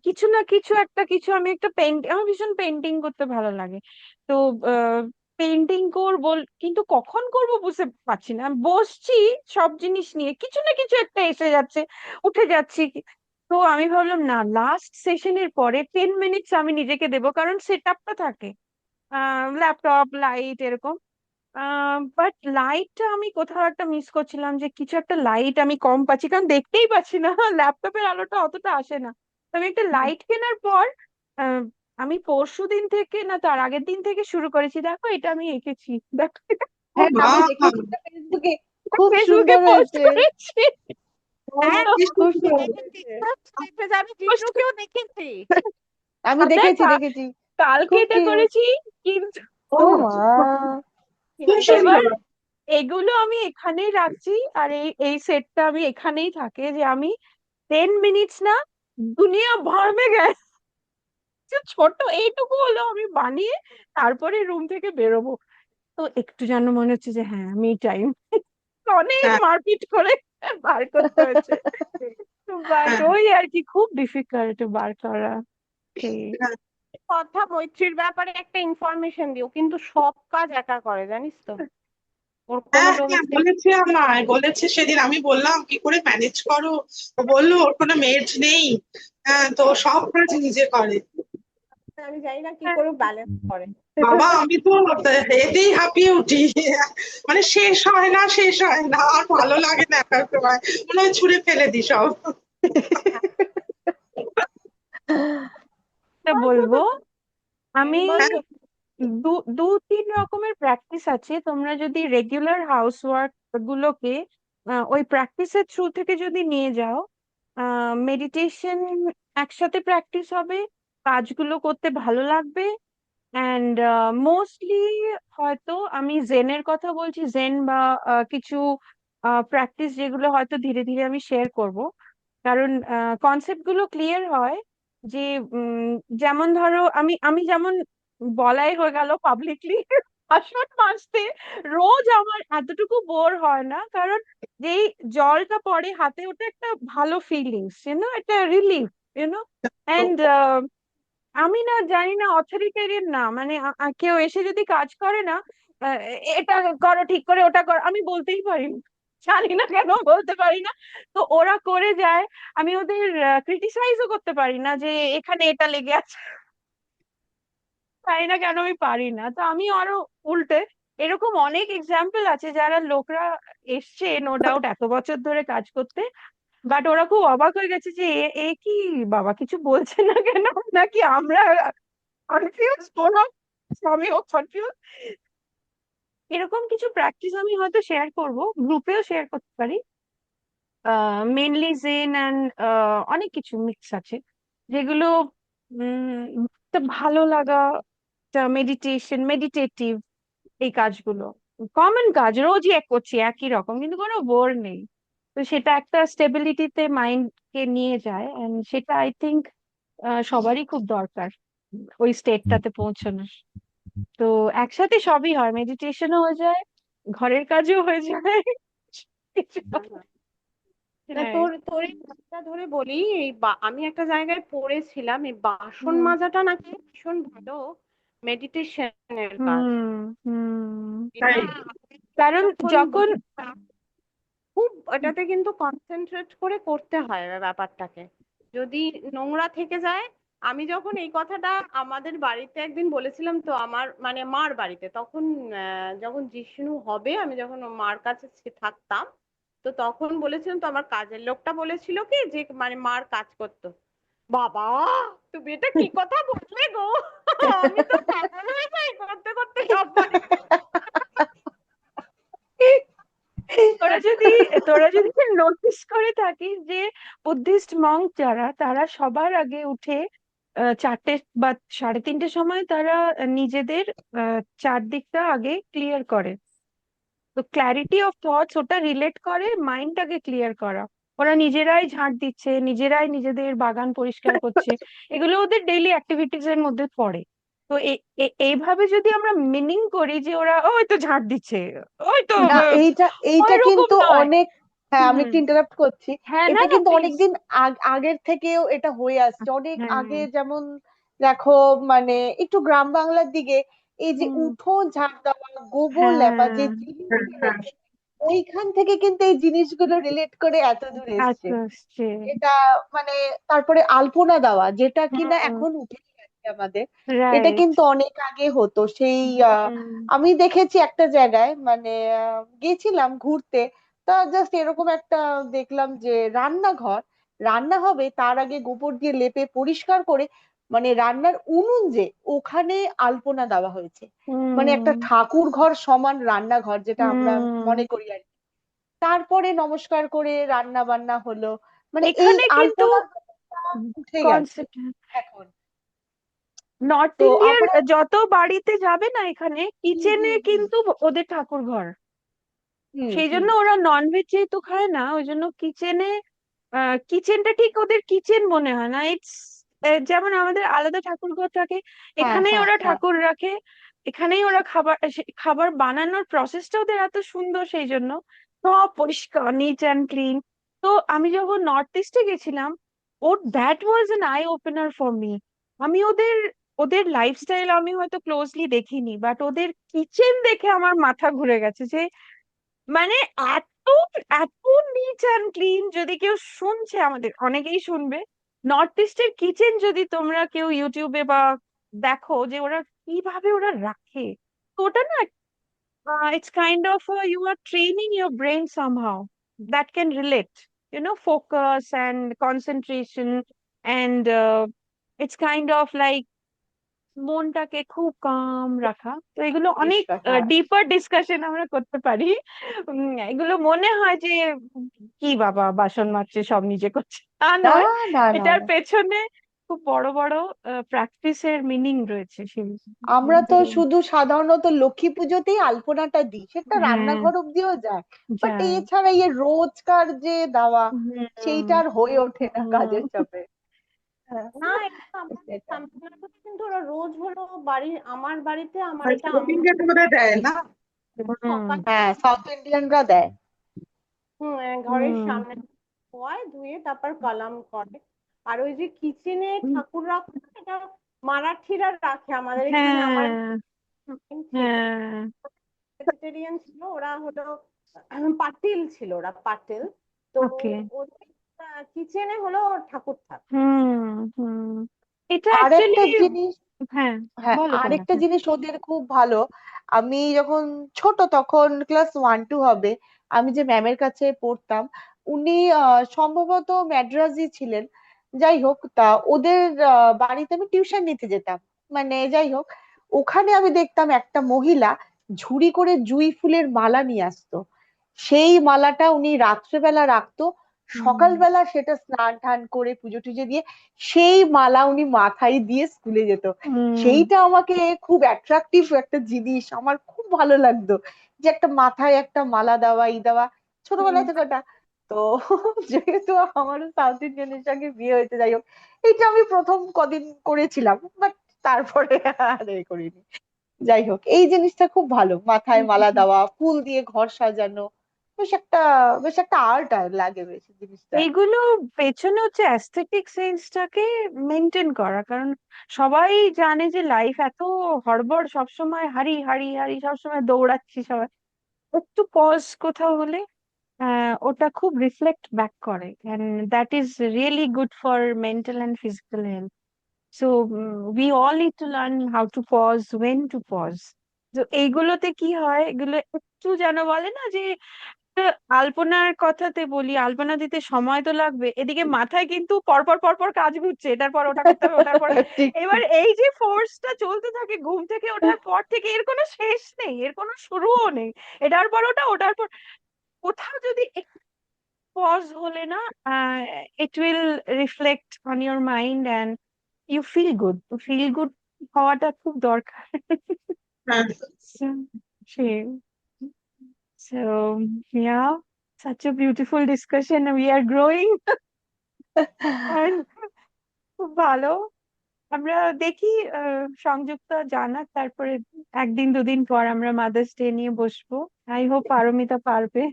কিছু না কিছু একটা, কিছু আমি একটা আমার ভীষণ পেন্টিং করতে ভালো লাগে। তো পেন্টিং করবো, কিন্তু কখন করব বুঝতে পারছি না। আমি বসছি সব জিনিস নিয়ে, কিছু না কিছু একটা এসে যাচ্ছে, উঠে যাচ্ছি। তো আমি ভাবলাম না, লাস্ট সেশনের পরে 10 মিনিটস আমি নিজেকে দেবো, কারণ সেট আপটা থাকে, ল্যাপটপ লাইট এরকম। বাট লাইটটা আমি কোথাও একটা মিস করছিলাম, যে কিছু একটা লাইট আমি কম পাচ্ছি, কারণ দেখতেই পাচ্ছি না, ল্যাপটপের আলোটা অতটা আসে না। তো আমি একটা লাইট কেনার পর আহ, আমি পরশুদিন থেকে না তার আগের দিন থেকে শুরু করেছি, দেখো এটা আমি এঁকেছি, দেখো এটা ও হ্যাঁ, আমি বাহ, দেখেছি এটা ফেসবুকে, খুব ফেসবুকে সুন্দর পোস্ট হয়েছে। করেছি। হ্যাঁ, তো কি খুব সুন্দর। সুন্দর দেখেছি, হয়েছে। আমি post জিষ্ণুকেও দেখেছি। আমি দেখ, দেখেছি দেখেছি, কালকে খুব এটা কিউট। করেছি, কিন্তু ও ও মা, খুব এবার সুন্দর। এগুলো আমি এখানেই রাখছি, আর এই সেটটা আমি এখানেই থাকে, যে আমি 10 মিনিটস না, দুনিয়া ভর মে গেছে, ছোট এইটুকু হলো আমি বানিয়ে তারপরে রুম থেকে বেরোবো। তো একটু যেন মনে হচ্ছে যে হ্যাঁ, মি টাইম। অনেক হ্যাঁ, মারপিট করে বার করতে হয়েছে, বাট হ্যাঁ, ওই আর কি, খুব ডিফিকাল্ট বার করা। সেই হ্যাঁ, কথা মৈত্রীর ব্যাপারে একটা ইনফরমেশন দিও, কিন্তু সব কাজ একা করে জানিস তো, ওর কোনো হ্যাঁ, হ্যাঁ, ডোমেস্টিক। বলেছে আমায়, বলেছে সেদিন। আমি বললাম কি করে ম্যানেজ করো, ও বললো ওর কোনো মেড নেই। হ্যাঁ, তো ও সব কাজ নিজে করে। আমি জানি না কি হ্যাঁ। করে ব্যালেন্স করে। বাবা আমি তো এতেই হাঁপিয়ে উঠি, মানে শেষ হয় না শেষ হয় না, আর ভালো লাগে না একটা সময়, মনে হয় ছুঁড়ে ফেলে দিই সব। তা বলবো আমি বলো। দু দু তিন রকমের প্র্যাকটিস আছে। তোমরা যদি রেগুলার হাউস ওয়ার্ক গুলোকে ওই প্র্যাকটিসের থ্রু থেকে যদি নিয়ে যাও, মেডিটেশন একসাথে প্র্যাকটিস হবে, কাজগুলো করতে ভালো লাগবে। অ্যান্ড মোস্টলি হয়তো আমি জেনের কথা বলছি, জেন বা কিছু প্র্যাকটিস যেগুলো হয়তো ধীরে ধীরে আমি শেয়ার করব, কারণ কনসেপ্ট গুলো ক্লিয়ার হয়। যে যেমন ধরো আমি আমি যেমন বলাই হয়ে গেল পাবলিকলি, বাসন মাজতে রোজ আমার এতটুকু বোর হয় না, কারণ যেই জলটা পড়ে হাতে ওটা একটা ভালো ফিলিংস, একটা রিলিফ, এন্ড আমি না জানি না, অথরিটেরিয়ান না, মানে কেউ এসে যদি কাজ করে না, এটা করো ঠিক করে, ওটা করো, আমি বলতেই পারি না, জানি না কেন বলতে পারি না। তো ওরা করে যায়, আমি ওদের ক্রিটিসাইজও করতে পারি না যে এখানে এটা লেগে আছে, জানি না কেন আমি পারি না। তো আমি আরো উল্টে, এরকম অনেক এক্সাম্পল আছে যারা লোকরা এসছে নো ডাউট এত বছর ধরে কাজ করতে, বাট ওরা খুব অবাক হয়ে গেছে যে এ এ কি বাবা কিছু বলছে না কেন, নাকি আমরা কনফিউজ, ওরা আমিও কনফিউজ। এরকম কিছু প্র্যাকটিস আমি হয়তো শেয়ার করব, গ্রুপেও শেয়ার করতে পারি। মেনলি জেন অ্যান্ড অনেক কিছু মিক্স আছে, যেগুলো একটা ভালো লাগা, মেডিটেটিভ এই কাজগুলো, কমন কাজ, রোজই এক করছি একই রকম, কিন্তু কোনো বোর নেই। তো সেটা একটা স্টেবিলিটিতে মাইন্ডকে নিয়ে যায়, এন্ড সেটা আই থিংক সবারই খুব দরকার ওই স্টেটটাতে পৌঁছানোর। তো একসাথে সবই হয়, মেডিটেশনও হয়ে যায়, ঘরের কাজও হয়ে যায়। না, হ্যাঁ। তোর তোর এই কথাটা ধরে বলি, আমি একটা জায়গায় পড়েছিলাম এই বাসন হুম মাজাটা নাকি ভীষণ ভালো মেডিটেশনের কাজ। হুম হুম। এটা তাই কারণ যখন যখন খুব এটাতে কিন্তু কনসেন্ট্রেট করে করতে হয় ব্যাপারটাকে, যদি নোংরা থেকে যায়। আমি যখন এই কথাটা আমাদের বাড়িতে একদিন বলেছিলাম, তো আমার মানে মার বাড়িতে তখন যখন জিষ্ণু হবে, আমি যখন মার কাছে থাকতাম, তো তখন বলেছিলাম, তো আমার কাজের লোকটা বলেছিল কি যে মানে মার কাজ করতো। বাবা, তুমি এটা কি কথা বললে গো, আমি তো পাগল হয়ে যাই করতে করতে সব বাড়িতে। তোরা যদি তোরা যদি নোটিস করে থাকিস যে বুদ্ধিস্ট মঙ্ক যারা, তারা সবার আগে উঠে 4টে বা 3:30 সময় তারা নিজেদের চারদিকটা আগে ক্লিয়ার করে। তো ক্ল্যারিটি অফ থটস ওটা রিলেট করে মাইন্ডটাকে ক্লিয়ার করা। ওরা নিজেরাই ঝাঁট দিচ্ছে, নিজেরাই নিজেদের বাগান পরিষ্কার করছে, এগুলো ওদের ডেইলি অ্যাক্টিভিটিজ এর মধ্যে পড়ে। তো এইভাবে যদি আমরা মিনিং করি যে ওরা ওই তো ঝাঁট দিচ্ছে, ওই তো না, এইটা এইটা ওইরকম কিন্তু নয়। অনেক, হ্যাঁ আমি হুম। একটু ইন্টারাপ্ট করছি। হ্যাঁ, না এটা না কিন্তু প্লিজ। অনেকদিন আগের থেকেও এটা হয়ে আসছে, অনেক হ্যাঁ। আগে। যেমন দেখো, মানে একটু গ্রাম বাংলার দিকে এই যে হুম। উঠোন ঝাড় দেওয়া, গোবর লেপা, যে হ্যাঁ। জিনিসগুলো, ওইখান থেকে কিন্তু এই জিনিসগুলো রিলেট করে এত দূর এসছে। আচ্ছা আসছে। এটা মানে, তারপরে আলপনা দেওয়া, যেটা কিনা হুম। এখন উঠে গেছে আমাদের, এটা রাইট। কিন্তু অনেক আগে হতো। সেই হুম আমি দেখেছি একটা জায়গায়, মানে গেছিলাম ঘুরতে, তা জাস্ট এরকম একটা দেখলাম যে রান্নাঘর, রান্না হবে তার আগে গোবর দিয়ে লেপে পরিষ্কার করে, মানে রান্নার উনুন যে, ওখানে আলপনা দেওয়া হয়েছে। মানে একটা হুম ঠাকুর ঘর সমান রান্নাঘর, যেটা আমরা হুম। মনে করি আর কি। তারপরে নমস্কার করে রান্না বান্না হলো, মানে এই এখানে কিন্তু আলপনার ব্যাপারটা উঠে গেছে কনসেপ্ট, এখন। নর্থ তো ইন্ডিয়ার আমরা যত বাড়িতে যাবে না, এখানে হুম কিচেনে হুম হুম কিন্তু ওদের ঠাকুর ঘর। হুম সেই হুম জন্য ওরা ননভেজ যেহেতু খায় না, ওই জন্য কিচেনটা ঠিক ওদের কিচেন মনে হয় না। ইটস যেমন আমাদের আলাদা ঠাকুর ঘর থাকে, হ্যাঁ এখানেই হ্যাঁ ওরা হ্যাঁ ঠাকুর রাখে, এখানেই ওরা খাবার বানানোর প্রসেসটা ওদের এত সুন্দর, সেই জন্য সব পরিষ্কার, নিট অ্যান্ড ক্লিন। তো আমি যখন নর্থ ইস্টে গেছিলাম, that was an I opener for me. আমি ওদের ওদের লাইফস্টাইল আমি হয়তো ক্লোজলি দেখিনি, বাট ওদের কিচেন দেখে আমার মাথা ঘুরে গেছে যে মানে এত এত নিট অ্যান্ড ক্লিন। যদি কেউ শুনছে, আমাদের অনেকেই শুনবে, নর্থ ইস্টের কিচেন যদি তোমরা কেউ ইউটিউবে বা দেখো যে ওরা কিভাবে ওরা রাখে, তো ওটা না it's kind of you are training your brain somehow that can relate, focus and concentration, and it's kind of like মনটাকে খুব কাম রাখা। তো এগুলো অনেক পরিষ্কার, হ্যাঁ। ডিপার ডিসকাশন আমরা করতে পারি। এগুলো মনে হয় যে কি বাবা বাসন মাজছে সব নিজে করছে, তা না নয়। না না এটার না, পেছনে খুব বড় বড় প্র্যাকটিসের মিনিং রয়েছে সেই আমরা তো শুধু সাধারণত লক্ষ্মী পুজোতেই আলপনাটা দিই, সেটা হ্যাঁ রান্নাঘর অব্দিও যায়, বাট যায়। এছাড়া রোজকার যে দেওয়া সেইটা হুম আর হয়ে ওঠে না কাজের হুম চাপে। হ্যাঁ, না, এটা আমাদের সেটাই। তামিলনাড়ুতে কিন্তু ওরা রোজ হলো আমার বাড়িতে আমার আর এটা শপিং এর করে দেয় না? হুম সকাল হ্যাঁ, সাউথ ইন্ডিয়ানরা দেয়। ঘরের হুম সামনে ধোয় ধুয়ে তারপর কলাম করে। আর ওই যে কিচেনে ঠাকুর রাখা, এটা মারাঠিরা রাখে। আমাদের এখানে আমার হ্যাঁ ছিল, হ্যাঁ ভেজিটেরিয়ান ছিল, ওরা হলো পাটিল ছিল, ওরা পাটিল। তো ওকে ওদের কিচেনে হলো ঠাকুর থাকে। হুম হুম এটা আর অ্যাকচুয়ালি একটা জিনিস, হ্যাঁ হ্যাঁ, বলো বলো আরেকটা হ্যাঁ জিনিস ওদের খুব ভালো। আমি যখন ছোট, তখন ক্লাস 1-2 হবে, আমি যে ম্যামের কাছে পড়তাম, উনি সম্ভবত ম্যাড্রাসি ছিলেন। যাই হোক, তা ওদের বাড়িতে আমি টিউশন নিতে যেতাম, মানে যাই হোক, ওখানে আমি দেখতাম একটা মহিলা ঝুড়ি করে জুঁই ফুলের মালা নিয়ে আসতো। সেই মালাটা উনি রাত্রেবেলা রাখতো, হুম সকালবেলা সেটা স্নান টান করে পুজো টুজো দিয়ে সেই মালা উনি মাথায় দিয়ে স্কুলে যেত। হুম সেইটা আমাকে খুব অ্যাট্রাকটিভ একটা জিনিস, আমার খুব ভালো লাগতো যে একটা মাথায় একটা মালা দেওয়া, এই দেওয়া, ছোটবেলা হুম থেকে ওটা। তো যেহেতু আমারও সাউথ ইন্ডিয়ানের সঙ্গে বিয়ে হয়েছে, যাই হোক, এইটা আমি প্রথম কদিন করেছিলাম, বাট তারপরে আর এ করিনি। যাই হোক, এই জিনিসটা খুব ভালো, মাথায় মালা দেওয়া, ফুল দিয়ে ঘর সাজানো, বেশ একটা বেশ একটা আর্ট লাগে বেশ জিনিসটা। এইগুলো পেছনে হচ্ছে অ্যাস্থেটিক সেন্সটাকে মেনটেন করা, কারণ সবাই জানে যে লাইফ এত হড়বড়, সবসময় হারি হারি হারি, সবসময় দৌড়াচ্ছি সবাই, একটু পজ কোথাও হলে ওটা খুব রিফ্লেক্ট ব্যাক করে, and that is really good for mental and physical health. So we all need to learn how to pause, when to pause. তো এইগুলোতে কি হয়, এগুলো একটু যেন বলে না যে আলপনার কথাতে বলি, আলপনা দিতে সময় তো লাগবে, এদিকে মাথায় কিন্তু পরপর পরপর কাজ ঘুরছে, এটার পর ওটা করতে হবে, ওটার পর ঠিক এবার ঠিক। এই যে ফোর্সটা চলতে থাকে ঘুম থেকে ওঠার পর থেকে, এর কোনো শেষ নেই, এর কোনো শুরুও নেই। এটার পর ওটা, ওটার পর কোথাও যদি পজ হলে না, it will reflect on your mind and you feel good. তো ফিল গুড হওয়াটা খুব দরকার। হ্যাঁ। সেই So, yeah, such a beautiful discussion. We are growing and খুব ভালো। আমরা দেখি সংযুক্ত জানাক, তারপরে একদিন দুদিন পর আমরা মাদার্স ডে নিয়ে বসবো। আই হোপ পারমিতা পারবে,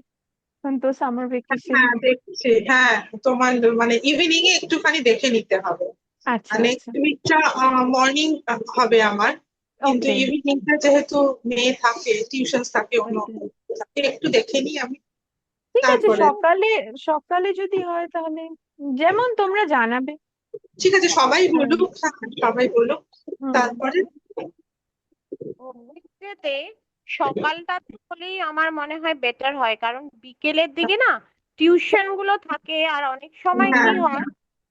এখন তো সামার ভেকেশন। হ্যাঁ দেখছি, হ্যাঁ। তোমার মানে ইভিনিং এ একটুখানি দেখে নিতে হবে। আচ্ছা আচ্ছা নেক্সট উইকটা মর্নিং হবে আমার, কিন্তু ওকে ইভিনিংটা যেহেতু মেয়ে থাকে, টিউশন থাকে, অন্য ওকে থাকে, একটু দেখে নিই আমি। ঠিক আছে, তারপরে সকালে সকালে যদি হয় তাহলে যেমন তোমরা জানাবে। ঠিক আছে, সবাই হুম বলুক, হ্যাঁ, সবাই বলুক, হুম তারপরে উইকডেতে সকালটা হলেই আমার মনে হয় বেটার হয়, কারণ বিকেলের দিকে না টিউশন গুলো থাকে। আর অনেক সময় হ্যাঁ কি হয়,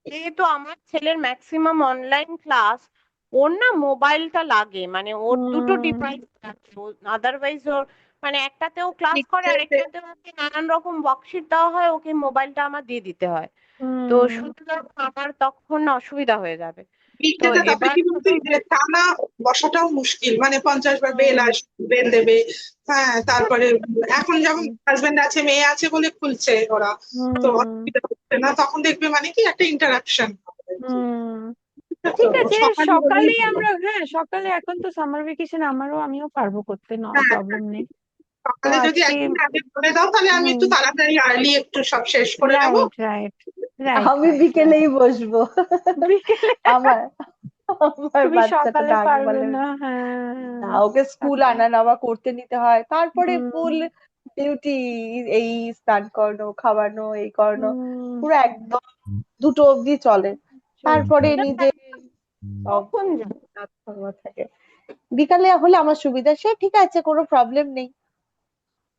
যেহেতু আমার ছেলের ম্যাক্সিমাম অনলাইন ক্লাস, ওর না মোবাইলটা লাগে, মানে ওর দুটো হুম ডিভাইস আছে। আদারওয়াইজ ওর মানে একটাতেও ক্লাস করে, আর লিখতে একটাতেও ওকে নানান রকম ওয়ার্কশিট দেওয়া হয়, ওকে মোবাইলটা আমার দিয়ে দিতে হয়। তো হুম সুতরাং আমার তখন অসুবিধা হয়ে যাবে। তো লিখতে, তারপরে এবার কি বলতো, এই যে টানা বসাটাও মুশকিল, মানে 50 বার বেল হুম আসবে, বেল দেবে। হ্যাঁ, তারপরে এখন যেমন হাজবেন্ড আছে, মেয়ে আছে বলে খুলছে ওরা, তো হুম অসুবিধা হচ্ছে না, তখন দেখবে মানে কি একটা ইন্টারাকশন হবে আর কি। হুম তো ঠিক আছে, সকালে হলেই সকালেই ভালো। আমরা, হ্যাঁ সকালে, এখন তো সামার ভেকেশন, আমিও পারবো করতে, হ্যাঁ, প্রবলেম নেই। তো সকালে যদি আজকে একদিন আগে করে দাও, তাহলে আমি হুম একটু তাড়াতাড়ি আর্লি একটু সব শেষ করে নেবো। রাইট রাইট রাইট আমি রাইট রাইট বিকেলেই বসবো। বিকেলে আমার আমার তুমি বাচ্চাটা সকালে ডাক পারবে বলে না, না, হ্যাঁ ওকে স্কুল সকালে আনা নেওয়া করতে নিতে হয়, তারপরে হুম ফুল ডিউটি, এই স্নান করানো, খাওয়ানো, এই করানো, হুম পুরো একদম 2টো অবধি চলে। তারপরে চলছে। নিজে সব। কখন যাবে? কাজকর্ম থাকে। বিকালে হলে আমার সুবিধা, সে ঠিক আছে, কোনো প্রবলেম নেই।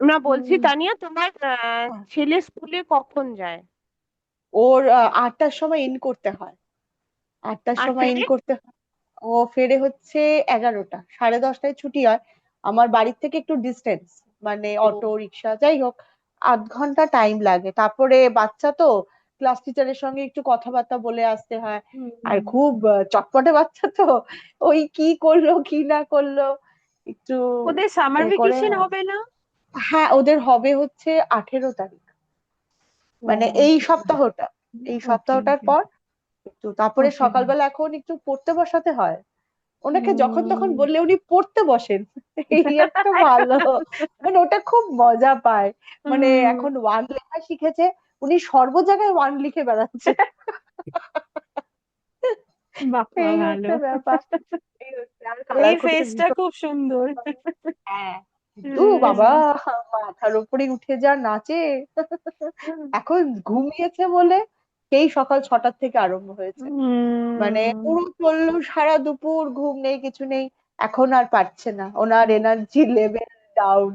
না, বলছি হুম। তানিয়া, তোমার ছেলে স্কুলে কখন যায়? ওর 8টার সময় ইন করতে হয়, 8টার আর সময় ইন ফেরে? করতে হয়। ও ফেরে হচ্ছে 11টা, 10:30টায় ছুটি হয়। আমার বাড়ির থেকে একটু ডিস্টেন্স, মানে ও, অটো রিক্সা যাই হোক, 8 ঘন্টা টাইম লাগে। তারপরে বাচ্চা তো, ক্লাস টিচারের সঙ্গে একটু কথাবার্তা বলে আসতে হয়। আর হুম। খুব চটপটে বাচ্চা তো, ওই কি করলো কি না করলো একটু ওদের সামার এ করে। ভেকেশন হবে না? হ্যাঁ, ওদের হবে হচ্ছে 18 তারিখ, মানে এই ওকে। সপ্তাহটা, এই ওকে। সপ্তাহটার পর একটু। তারপরে ওকে। সকালবেলা এখন একটু পড়তে বসাতে হয়। ওনাকে যখন তখন হুম। বললে উনি পড়তে বসেন, এই একটা ভালো, মানে ওটা খুব মজা পায়। মানে হুম। এখন ওয়ান লেখা শিখেছে, উনি সর্ব জায়গায় ওয়ান লিখে বেড়াচ্ছে। বাবা, এই ভালো। হচ্ছে ব্যাপার, এই হচ্ছে। আর এই কালার করতে ফেসটা ভীষণ খুব সুন্দর। ভালো। হ্যাঁ, কিন্তু বাবা, হুম। মাথার উপরে উঠে যা নাচে। এখন ঘুমিয়েছে বলে সেই সকাল 6টার থেকে আরম্ভ হয়েছে, মানে হুম। পুরো চললো সারা দুপুর, ঘুম নেই কিছু নেই। এখন আর পারছে না, ওনার এনার্জি লেভেল ডাউন।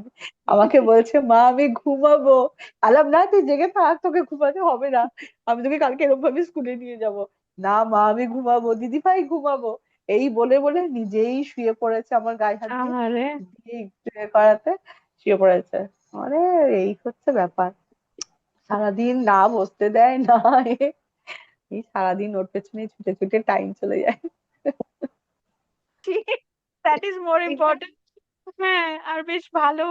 আমাকে বলছে, মা আমি ঘুমাবো। আলাম না, তুই জেগে থাক, তোকে ঘুমাতে হবে না, আমি তোকে কালকে এরকম ভাবে স্কুলে নিয়ে যাব। না মা, আমি ঘুমাবো, দিদি ভাই ঘুমাবো। এই বলে বলে নিজেই শুয়ে পড়েছে আমার গায়ে হাত দিয়ে, আরে, দিয়ে একটু করাতে শুয়ে পড়েছে। আরে, এই হচ্ছে ব্যাপার, সারাদিন না বসতে দেয় না এই সারাদিন ওর পেছনে ছুটে ছুটে টাইম চলে যায়। দ্যাট ইজ মোর এটা ইম্পর্টেন্ট। হ্যাঁ, আর বেশ ভালো,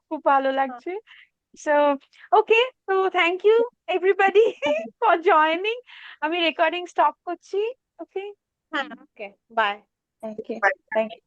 খুব ভালো লাগছে। সো ওকে, তো thank you everybody for joining. আমি রেকর্ডিং স্টপ করছি। ওকে। হ্যাঁ, okay, bye. Thank you. Thank